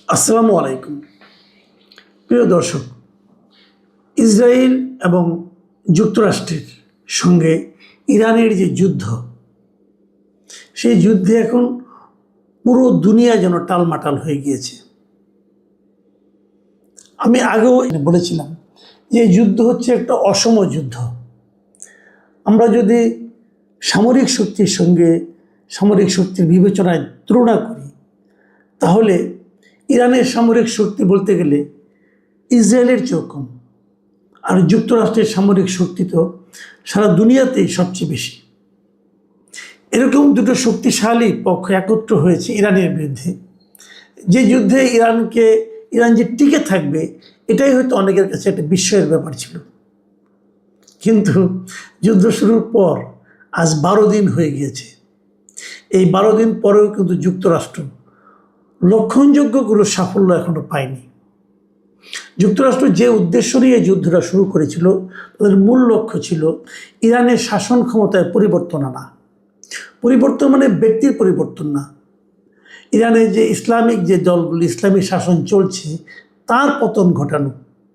আসসালামু আলাইকুম। প্রিয় দর্শক, ইসরায়েল এবং যুক্তরাষ্ট্রের সঙ্গে ইরানের যে যুদ্ধ, সেই যুদ্ধে এখন পুরো দুনিয়া যেন টালমাটাল হয়ে গিয়েছে। আমি আগেও বলেছিলাম যে যুদ্ধ হচ্ছে একটা অসম যুদ্ধ। আমরা যদি সামরিক শক্তির সঙ্গে সামরিক শক্তির বিবেচনায় তুলনা করি, তাহলে ইরানের সামরিক শক্তি বলতে গেলে ইসরায়েলের চেয়েও কম। আর যুক্তরাষ্ট্রের সামরিক শক্তি তো সারা দুনিয়াতেই সবচেয়ে বেশি। এরকম দুটো শক্তিশালী পক্ষ একত্র হয়েছে ইরানের বিরুদ্ধে। যে যুদ্ধে ইরান যে টিকে থাকবে, এটাই হয়তো অনেকের কাছে একটা বিস্ময়ের ব্যাপার ছিল। কিন্তু যুদ্ধ শুরুর পর আজ 12 দিন হয়ে গিয়েছে। এই 12 দিন পরেও কিন্তু যুক্তরাষ্ট্র লক্ষণযোগ্য কোনো সাফল্য এখনো পায়নি। যুক্তরাষ্ট্র যে উদ্দেশ্য নিয়ে যুদ্ধটা শুরু করেছিল, তাদের মূল লক্ষ্য ছিল ইরানের শাসন ক্ষমতায় পরিবর্তন আনা। পরিবর্তন মানে ব্যক্তির পরিবর্তন না, ইরানের যে ইসলামিক যে দলগুলো ইসলামিক শাসন চলছে তার পতন ঘটানো,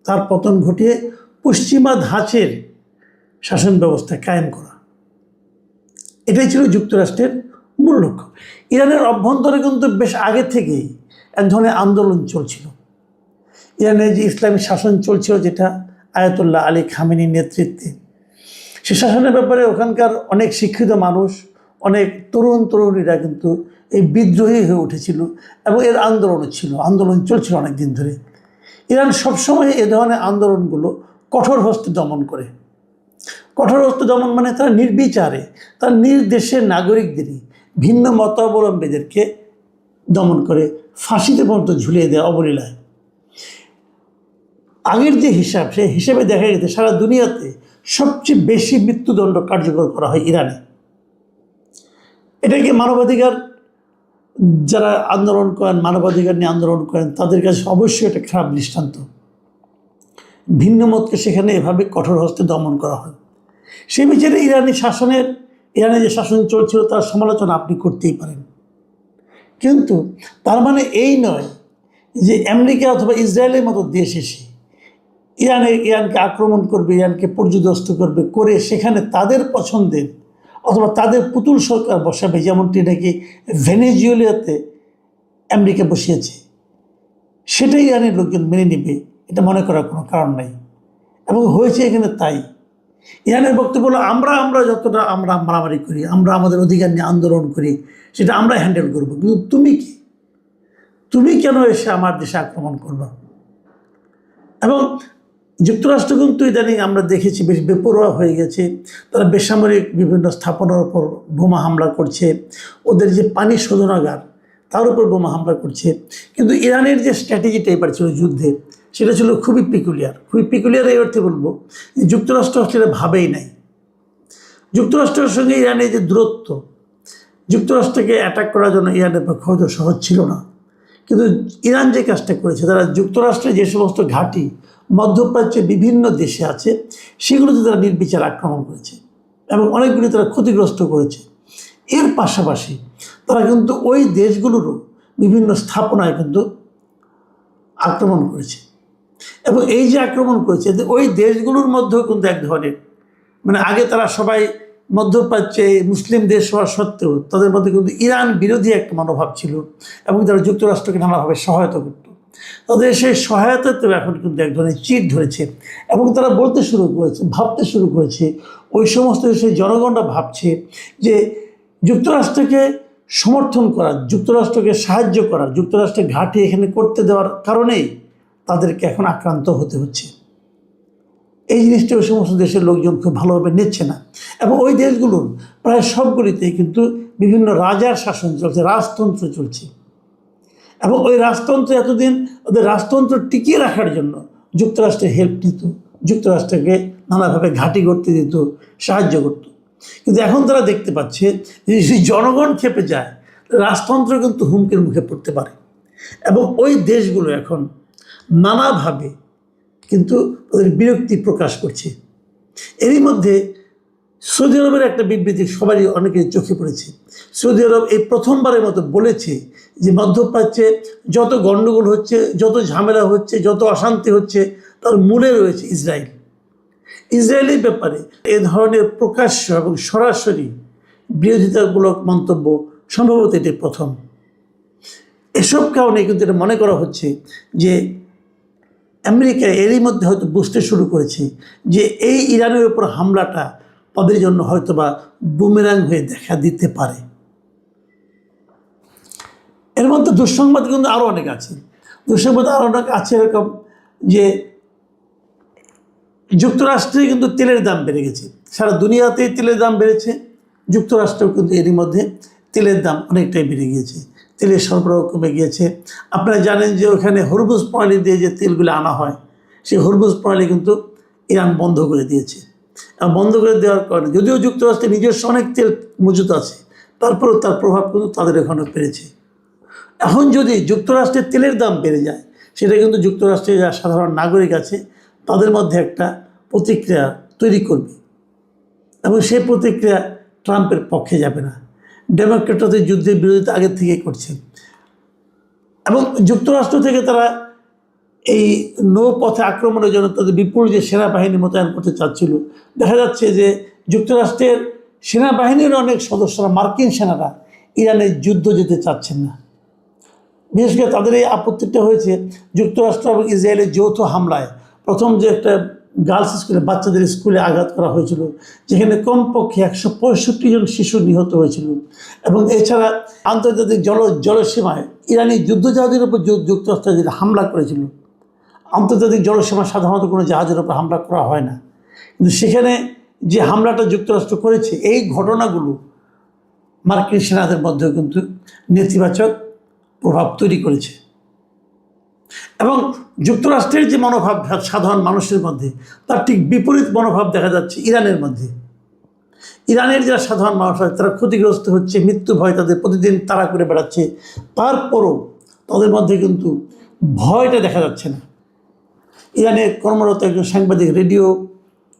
তার পতন ঘটিয়ে পশ্চিমা ধাঁচের শাসন ব্যবস্থা কায়েম করা। এটাই ছিল যুক্তরাষ্ট্রের মূল লক্ষ্য। ইরানের অভ্যন্তরে কিন্তু বেশ আগে থেকেই এক ধরনের আন্দোলন চলছিল। ইরানের যে ইসলামী শাসন চলছিল, যেটা আয়াতুল্লাহ আলী খামেনির নেতৃত্বে, সে শাসনের ব্যাপারে ওখানকার অনেক শিক্ষিত মানুষ, অনেক তরুণীরা কিন্তু এই বিদ্রোহী হয়ে উঠেছিল এবং এর আন্দোলন চলছিল অনেক দিন ধরে। ইরান সবসময় এ ধরনের আন্দোলনগুলো কঠোর হস্তে দমন করে। কঠোর হস্তে দমন মানে তারা নির্বিচারে তার নিজ দেশের নাগরিকদেরই, ভিন্ন মতাবলম্বীদেরকে দমন করে ফাঁসিতে পর্যন্ত ঝুলিয়ে দেয় অবলীলায়। আগের যে হিসাব, সেই হিসেবে দেখা গেছে সারা দুনিয়াতে সবচেয়ে বেশি মৃত্যুদণ্ড কার্যকর করা হয় ইরানে। এটাকে মানবাধিকার যারা আন্দোলন করেন, মানবাধিকার নিয়ে আন্দোলন করেন, তাদের কাছে অবশ্যই একটা খারাপ দৃষ্টান্ত। ভিন্ন মতকে সেখানে এভাবে কঠোর হস্তে দমন করা হয়। সেই বিচারে ইরানে যে শাসন চলছিল তার সমালোচনা আপনি করতেই পারেন, কিন্তু তার মানে এই নয় যে আমেরিকা অথবা ইসরায়েলের মতো দেশ এসে ইরানকে আক্রমণ করবে, ইরানকে পর্যদস্ত করবে, করে সেখানে তাদের পছন্দের অথবা তাদের পুতুল সরকার বসাবে, যেমনটি নাকি ভেনেজুয়েলাতে আমেরিকা বসিয়েছে। সেটাই ইরানের লোকজন মেনে নেবে, এটা মনে করার কোনো কারণ নাই। এবং হয়েছে এখানে তাই। ইরানের বক্তব্য হলো, আমরা যতটা আমরা মারামারি করি, আমরা আমাদের অধিকার নিয়ে আন্দোলন করি, সেটা আমরা হ্যান্ডেল করবো, কিন্তু তুমি কেন এসে আমার দেশে আক্রমণ করবা? এবং যুক্তরাষ্ট্র কিন্তু ইদানিং আমরা দেখেছি বেশ বেপরোয়া হয়ে গেছে। তারা বেসামরিক বিভিন্ন স্থাপনার উপর বোমা হামলা করছে, ওদের যে পানি শোধনাগার তার উপর বোমা হামলা করছে। কিন্তু ইরানের যে স্ট্র্যাটেজিটা এবার ছিল যুদ্ধে, সেটা ছিল খুবই পিকুলিয়ার। এই অর্থে বলবো যে যুক্তরাষ্ট্র সেটা ভাবেই নাই। যুক্তরাষ্ট্রের সঙ্গে ইরানের যে দূরত্ব, যুক্তরাষ্ট্রকে অ্যাটাক করার জন্য ইরানের পক্ষে হয়তো সহজ ছিল না। কিন্তু ইরান যে কাজটা করেছে, তারা যুক্তরাষ্ট্রের যে সমস্ত ঘাঁটি মধ্যপ্রাচ্যের বিভিন্ন দেশে আছে, সেগুলোতে তারা নির্বিচার আক্রমণ করেছে এবং অনেকগুলি তারা ক্ষতিগ্রস্ত করেছে। এর পাশাপাশি তারা কিন্তু ওই দেশগুলোরও বিভিন্ন স্থাপনায় কিন্তু আক্রমণ করেছে। এবং এই যে আক্রমণ করেছে, ওই দেশগুলোর মধ্যেও কিন্তু এক ধরনের আগে তারা সবাই মধ্যপ্রাচ্যে মুসলিম দেশ হওয়া সত্ত্বেও তাদের মধ্যে কিন্তু ইরান বিরোধী একটা মনোভাব ছিল এবং তারা যুক্তরাষ্ট্রকে নানাভাবে সহায়তা করত। তাদের সেই সহায়তাতেও এখন কিন্তু এক ধরনের চিট ধরেছে এবং তারা ভাবতে শুরু করেছে, ওই সমস্ত দেশের জনগণরা ভাবছে যে যুক্তরাষ্ট্রকে সমর্থন করা, যুক্তরাষ্ট্রকে সাহায্য করা, যুক্তরাষ্ট্রের ঘাঁটি এখানে করতে দেওয়ার কারণেই তাদেরকে এখন আক্রান্ত হতে হচ্ছে। এই জিনিসটা ওই সমস্ত দেশের লোকজন খুব ভালোভাবে নিচ্ছে না। এবং ওই দেশগুলোর প্রায় সবগুলিতেই কিন্তু বিভিন্ন রাজার শাসন চলছে, রাজতন্ত্র চলছে। এবং ওই রাজতন্ত্র এতদিন ওদের রাজতন্ত্র টিকিয়ে রাখার জন্য যুক্তরাষ্ট্রের হেল্প নিত, যুক্তরাষ্ট্রকে নানাভাবে ঘাঁটি করতে দিত, সাহায্য করত। কিন্তু এখন তারা দেখতে পাচ্ছে যে যদি জনগণ খেপে যায়, রাজতন্ত্র কিন্তু হুমকির মুখে পড়তে পারে। এবং ওই দেশগুলো এখন নানাভাবে কিন্তু ওদের বিরক্তি প্রকাশ করছে। এরই মধ্যে সৌদি আরবের একটা বিবৃতি সবারই অনেকের চোখে পড়েছে। সৌদি আরব এই প্রথমবারের মতো বলেছে যে মধ্যপ্রাচ্যে যত গণ্ডগোল হচ্ছে, যত ঝামেলা হচ্ছে, যত অশান্তি হচ্ছে, তার মূলে রয়েছে ইসরায়েল। ইসরায়েলের ব্যাপারে এ ধরনের প্রকাশ্য এবং সরাসরি বিরোধিতামূলক মন্তব্য সম্ভবত এটি প্রথম। এসব কারণে কিন্তু এটা মনে করা হচ্ছে যে আমেরিকা এরই মধ্যে হয়তো বুঝতে শুরু করেছে যে এই ইরানের উপর হামলাটা তাদের জন্য হয়তো বা বুমেরাং হয়ে দেখা দিতে পারে। এর মধ্যে দুঃসংবাদ কিন্তু আরও অনেক আছে। দুঃসংবাদ আরও অনেক আছে এরকম যে যুক্তরাষ্ট্রে কিন্তু তেলের দাম বেড়ে গেছে, সারা দুনিয়াতেই তেলের দাম বেড়েছে, যুক্তরাষ্ট্রেও কিন্তু এরই মধ্যে তেলের দাম অনেকটাই বেড়ে গিয়েছে, তেলের সরবরাহ কমে গিয়েছে। আপনারা জানেন যে ওখানে হরমুজ প্রণালী দিয়ে যে তেলগুলো আনা হয়, সেই হরমুজ প্রণালী কিন্তু ইরান বন্ধ করে দিয়েছে। আর বন্ধ করে দেওয়ার কারণে যদিও যুক্তরাষ্ট্রের নিজস্ব অনেক তেল মজুত আছে, তারপরেও তার প্রভাব কিন্তু তাদের এখানেও পেরেছে। এখন যদি যুক্তরাষ্ট্রের তেলের দাম বেড়ে যায়, সেটা কিন্তু যুক্তরাষ্ট্রের যারা সাধারণ নাগরিক আছে তাদের মধ্যে একটা প্রতিক্রিয়া তৈরি করবে, এবং সেই প্রতিক্রিয়া ট্রাম্পের পক্ষে যাবে না। ডেমোক্রেটদের যুদ্ধের বিরোধিতা আগের থেকেই করছে, এবং যুক্তরাষ্ট্র থেকে তারা এই নৌপথে আক্রমণের জন্য তাদের বিপুল যে সেনাবাহিনী মোতায়েন করতে চাচ্ছিল, দেখা যাচ্ছে যে যুক্তরাষ্ট্রের সেনাবাহিনীর অনেক সদস্যরা, মার্কিন সেনারা ইরানের যুদ্ধ যেতে চাচ্ছেন না। বিশেষ করে তাদের এই আপত্তিটা হয়েছে যুক্তরাষ্ট্র এবং ইসরায়েলের যৌথ হামলায়। প্রথম যে একটা গার্লস স্কুলে, বাচ্চাদের স্কুলে আঘাত করা হয়েছিল, যেখানে কমপক্ষে 165 জন শিশু নিহত হয়েছিল, এবং এছাড়া আন্তর্জাতিক জলসীমায় ইরানি যুদ্ধজাহাজের উপর যুক্তরাষ্ট্র যেটা হামলা করেছিল। আন্তর্জাতিক জলসীমা সাধারণত কোনো জাহাজের উপর হামলা করা হয় না, কিন্তু সেখানে যে হামলাটা যুক্তরাষ্ট্র করেছে, এই ঘটনাগুলো মার্কিন সেনাদের মধ্যেও কিন্তু নেতিবাচক প্রভাব তৈরি করেছে। এবং যুক্তরাষ্ট্রের যে মনোভাব সাধারণ মানুষের মধ্যে, তার ঠিক বিপরীত মনোভাব দেখা যাচ্ছে ইরানের মধ্যে। ইরানের যারা সাধারণ মানুষ আছে তারা ক্ষতিগ্রস্ত হচ্ছে, মৃত্যু ভয় তাদের প্রতিদিন তাড়া করে বেড়াচ্ছে, তারপরও তাদের মধ্যে কিন্তু ভয়টা দেখা যাচ্ছে না। ইরানের কর্মরত একজন সাংবাদিক, রেডিও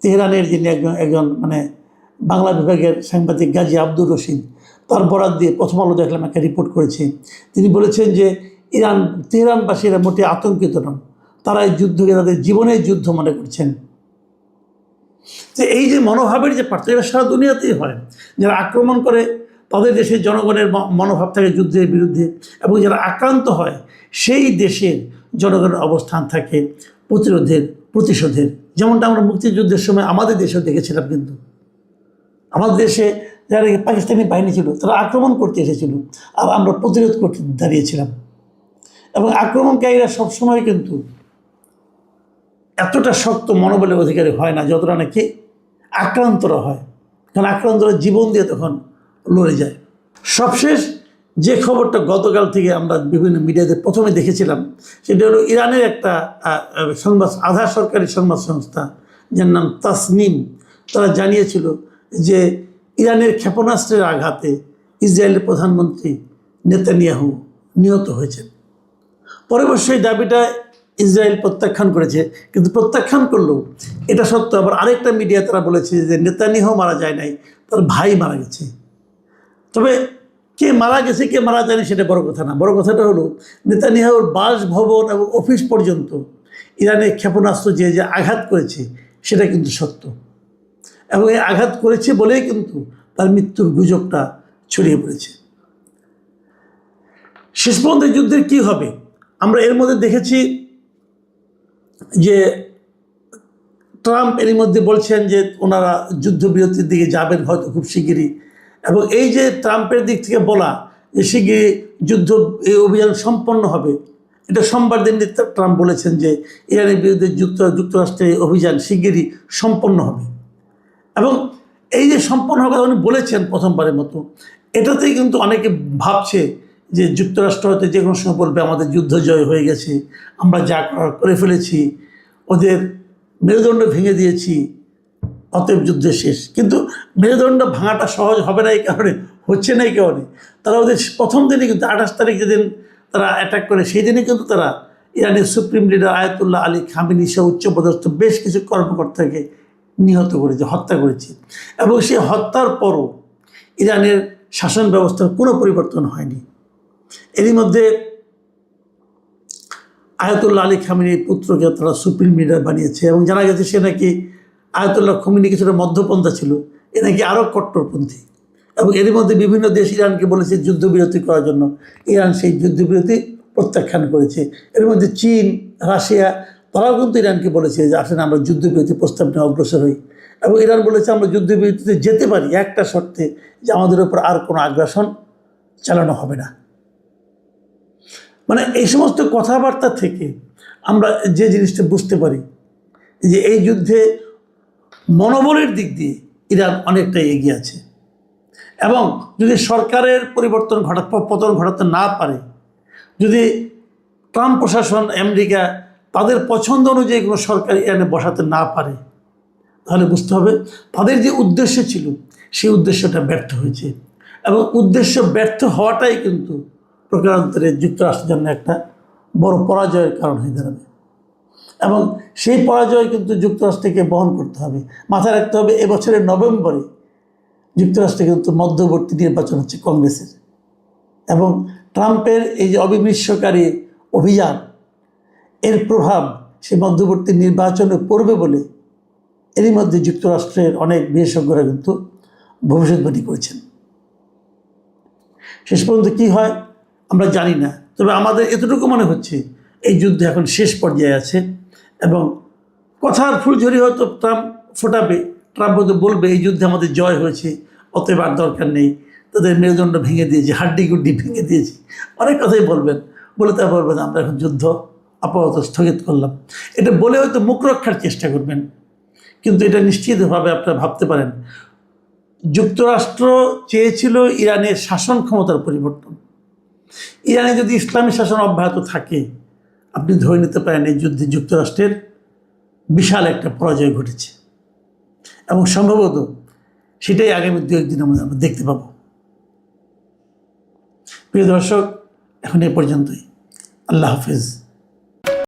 তেহরানের যিনি একজন বাংলা বিভাগের সাংবাদিক গাজী আব্দুর রশিদ, তার বরাত দিয়ে প্রথম আলো দেখলাম একটা রিপোর্ট করেছে। তিনি বলেছেন যে তেহরানবাসীরা মোটে আতঙ্কিত নন, তারা এই যুদ্ধকে তাদের জীবনের যুদ্ধ মনে করছেন। যে এই যে মনোভাবের যে পার্থক্য, সারা দুনিয়াতেই হয়। যারা আক্রমণ করে তাদের দেশের জনগণের মনোভাব থাকে যুদ্ধের বিরুদ্ধে, এবং যারা আক্রান্ত হয় সেই দেশের জনগণের অবস্থান থাকে প্রতিশোধের। যেমনটা আমরা মুক্তিযুদ্ধের সময় আমাদের দেশেও দেখেছিলাম। কিন্তু আমাদের দেশে যারা পাকিস্তানি বাহিনী ছিল তারা আক্রমণ করতে এসেছিল, আর আমরা প্রতিরোধ করতে দাঁড়িয়েছিলাম। এবং আক্রমণকারীরা সবসময় কিন্তু এতটা শক্ত মনোবলের অধিকারী হয় না যতটা নাকি আক্রান্তরা হয়, কারণ আক্রান্তরা জীবন দিয়ে তখন লড়ে যায়। সবশেষ যে খবরটা গতকাল থেকে আমরা বিভিন্ন মিডিয়াতে প্রথমে দেখেছিলাম, সেটা হলো ইরানের একটা আধা সরকারি সংবাদ সংস্থা, যার নাম তাসনিম, তারা জানিয়েছিল যে ইরানের ক্ষেপণাস্ত্রের আঘাতে ইসরায়েলের প্রধানমন্ত্রী নেতানিয়াহু নিহত হয়েছেন। পরে অবশ্যই দাবিটা ইসরায়েল প্রত্যাখ্যান করেছে, কিন্তু প্রত্যাখ্যান করলেও এটা সত্য আবার আরেকটা মিডিয়া তারা বলেছে যে নেতানিয়াহু মারা যায় নাই, তার ভাই মারা গেছে। তবে কে মারা গেছে কে মারা যায়নি সেটা বড় কথা না, বড় কথাটা হলো নেতানিয়াহুর বাসভবন এবং অফিস পর্যন্ত ইরানের ক্ষেপণাস্ত্র যে আঘাত করেছে সেটা কিন্তু সত্য, এবং এই আঘাত করেছে বলেই কিন্তু তার মৃত্যুর গুজবটা ছড়িয়ে পড়েছে। শেষ পর্যন্ত যুদ্ধের কী হবে আমরা এর মধ্যে দেখেছি যে ট্রাম্প এর মধ্যে বলছেন যে ওনারা যুদ্ধবিরতির দিকে যাবেন হয়তো খুব শিগগিরই, এবং এই যে ট্রাম্পের দিক থেকে বলা যে শিগগিরই এই অভিযান সম্পন্ন হবে, এটা সোমবার দিন ট্রাম্প বলেছেন যে ইরানের বিরুদ্ধে যুক্তরাষ্ট্রের অভিযান শিগগিরই সম্পন্ন হবে। এবং এই যে সম্পন্ন হওয়ার কথা উনি বলেছেন প্রথমবারের মতো, এটাতেই কিন্তু অনেকে ভাবছে যে যুক্তরাষ্ট্র হয়তো যে কোনো সময় বলবে আমাদের যুদ্ধ জয় হয়ে গেছে, আমরা যা করে ফেলেছি, ওদের মেরুদণ্ড ভেঙে দিয়েছি, অতএব যুদ্ধ শেষ। কিন্তু মেরুদণ্ড ভাঙাটা সহজ হবে না, এই কারণে হচ্ছে না, এই কারণে তারা ওদের প্রথম দিনে কিন্তু 28 তারিখ যেদিন তারা অ্যাটাক করে, সেই দিনে কিন্তু তারা ইরানের supreme leader Ayatollah Ali Khamenei সহ উচ্চপদস্থ বেশ কিছু কর্মকর্তাকে নিহত করেছে, হত্যা করেছে। এবং সেই হত্যার পরও ইরানের শাসন ব্যবস্থার কোনো পরিবর্তন হয়নি। এরই মধ্যে আয়াতুল্লাহ আলী খামেনির পুত্রকে তারা সুপ্রিম লিডার বানিয়েছে এবং জানা গেছে সে নাকি আয়াতুল্লাহ খামেনি কিছুটা মধ্যপন্থা ছিল, এ নাকি আরও কট্টরপন্থী। এবং এরই মধ্যে বিভিন্ন দেশ ইরানকে বলেছে যুদ্ধবিরতি করার জন্য, ইরান সেই যুদ্ধবিরতি প্রত্যাখ্যান করেছে। এর মধ্যে চীন, রাশিয়া তারাও কিন্তু ইরানকে বলেছে যে আসলে আমরা যুদ্ধবিরতি প্রস্তাব নিয়ে অগ্রসর হই। এবং ইরান বলেছে আমরা যুদ্ধবিরতিতে যেতে পারি একটা শর্তে, যে আমাদের উপর আর কোনো আগ্রাসন চালানো হবে না। মানে এই সমস্ত কথাবার্তা থেকে আমরা যে জিনিসটা বুঝতে পারি যে এই যুদ্ধে মনোবলের দিক দিয়ে ইরান অনেকটাই এগিয়ে আছে। এবং যদি সরকারের পতন ঘটাতে না পারে, যদি ট্রাম্প প্রশাসন, আমেরিকা তাদের পছন্দ অনুযায়ী কোনো সরকার ইরানে বসাতে না পারে, তাহলে বুঝতে হবে তাদের যে উদ্দেশ্য ছিল সেই উদ্দেশ্যটা ব্যর্থ হয়েছে। এবং উদ্দেশ্য ব্যর্থ হওয়াটাই কিন্তু প্রকারান্তরে যুক্তরাষ্ট্রের জন্য একটা বড় পরাজয়ের কারণ হয়ে দাঁড়াবে। এবং সেই পরাজয় কিন্তু যুক্তরাষ্ট্রকে বহন করতে হবে। মাথায় রাখতে হবে এবছরের নভেম্বরে যুক্তরাষ্ট্রে কিন্তু মধ্যবর্তী নির্বাচন হচ্ছে কংগ্রেসের, এবং ট্রাম্পের এই যে অবিমৃষ্যকারী অভিযান, এর প্রভাব সেই মধ্যবর্তী নির্বাচনে পড়বে বলে এরই মধ্যে যুক্তরাষ্ট্রের অনেক বিশেষজ্ঞরা কিন্তু ভবিষ্যৎবাণী করেছেন। শেষ পর্যন্ত কী হয় আমরা জানি না, তবে আমাদের এতটুকু মনে হচ্ছে এই যুদ্ধ এখন শেষ পর্যায়ে আছে। এবং কথার ফুলঝুরি হয়তো ট্রাম্প ফোটাবে, ট্রাম্প হয়তো বলবে এই যুদ্ধে আমাদের জয় হয়েছে, অতএব আর দরকার নেই, তাদের মেরুদণ্ড ভেঙে দিয়েছি, হাড্ডিগুড্ডি ভেঙে দিয়েছি, অনেক কথাই বলবেন। বলে তা বলবেন আমরা এখন যুদ্ধ আপাতত স্থগিত করলাম, এটা বলে হয়তো মুখ রক্ষার চেষ্টা করবেন। কিন্তু এটা নিশ্চিতভাবে আপনারা ভাবতে পারেন যুক্তরাষ্ট্র চেয়েছিল ইরানের শাসন ক্ষমতার পরিবর্তন। ইরানে যদি ইসলামী শাসন অব্যাহত থাকে, আপনি ধরে নিতে পারেন এই যুদ্ধে যুক্তরাষ্ট্রের বিশাল একটা পরাজয় ঘটেছে। এবং সম্ভবত সেটাই আগামী 2-1 দিনের মধ্যে আমরা দেখতে পাব। প্রিয় দর্শক, এখন এ পর্যন্তই। আল্লাহ হাফেজ।